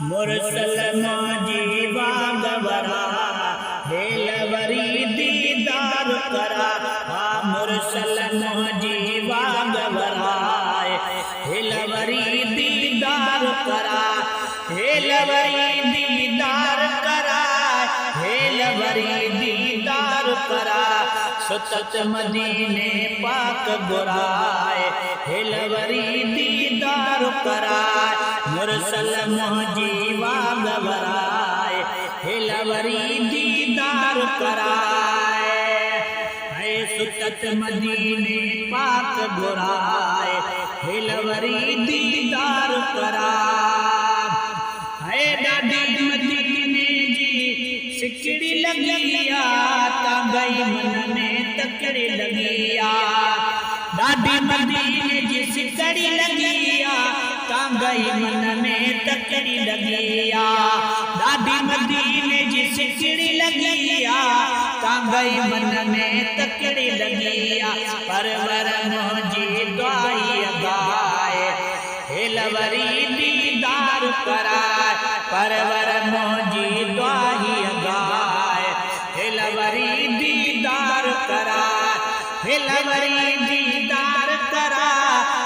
मुरसल जीवा गवरा हेलवरी दीदार करा मुरसल जीवा गवरा हेलवरी दीदार करा हेलवरी दीदार करा हेलवरी दीदार करा सुतत मदीने पाक बुराए हेलवरी दीदार करा मुरसल जीवा गवराए हेलवरी दीदार कराए है सुतत मदीने पाक बुराए हेलवरी दीदार करा है डाडी मदीने जी सिकड़ी लगिया ता गई मन में तकड़ी लगिया डाडी मदीने जी सिकड़ी लगिया गई मन में तकड़ी लगिया दादी मदीने जी सिकड़ी लगिया गई मन में तकड़ी लगिया परवर मोजी दुआई गाए हेलवरी दीदार कराए परवर मोजी दुआई गाए हेलवरी दीदार कराए हेलवरी दीदार करा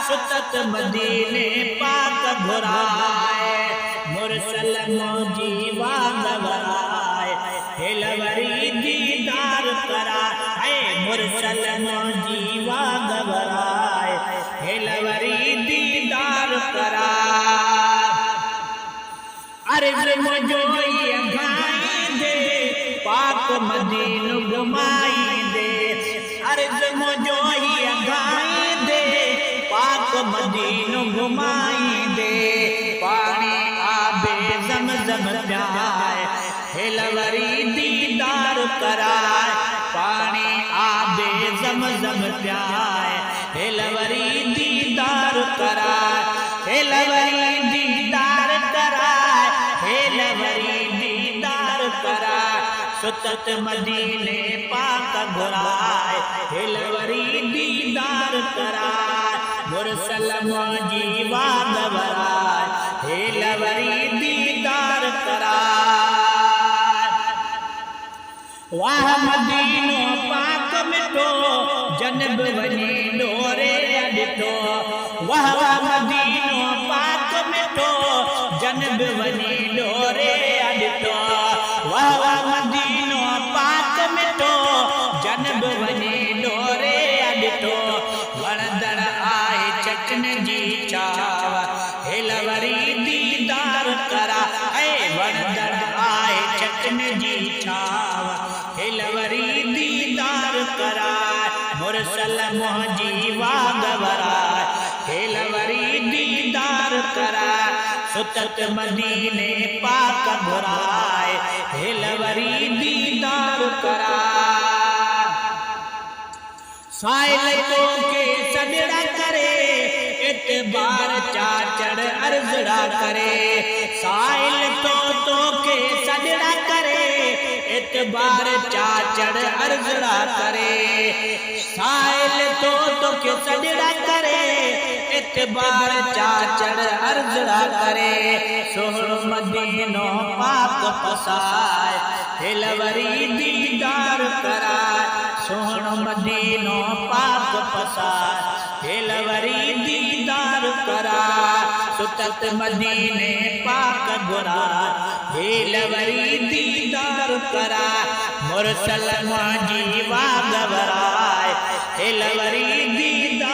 सुतत मदीने पाक घुराए मुरसल जीवा गवराए हेलवरी दीदार करा है मुरसल जीवा गवराए हेलवरी दीदार करा अर्ज मजोई गाई दे पाक मदीनो घुमाई दे अर्ज मजोई गाई दे पाक मदीनो घुमाई दे पानी आबे ज़मज़म प्याए हेलवरी दीदार कराए पानी आबे ज़मज़म प्याए हेलवरी दीदार कराए हेलवरी दीदार कराए हेलवरी दीदार कराए सुतत मदीने पाक घुराए हेलवरी दीदार कराए मुरसल जीवा गवराए हेलवरी दीदार कराए वाह मदीनो पाक मिठो जनब वनी डोरे अॾिठो वाह मदीनो पाक मिठो जनब वनी डोरे अॾिठो वाह मदीनो पाक मिठो जनब वनी डोरे अॾिठो वणंदड़ आए चटन जी चाव हेलवरी दीदार करा है वणंदड़ आए चटन जी चाव हेलवरी दीदार करा मुरसल जीवा गवराए हेलवरी दीदार करा सुतत मदीने पाक घुराए हेलवरी दीदार करा साइल तो के सजड़ा करे एतबार चाचड़ अर्जड़ा करे साइल तो के सजड़ा करे एतबार चाचड़ अर्जड़ा करे साइल तो के सजड़ा करे एतबार चाचड़ अर्जड़ा करे सोहरो मदीनो पाक पसाए हेलवरी दीदार कराए सोहरो मदीनो पाक पसाए हेलवरी दीदार करा सुतत मदीने पाक घुराए हेलवरी दीदार करा मुरसल जीवा गवराए हेलवरी दीदार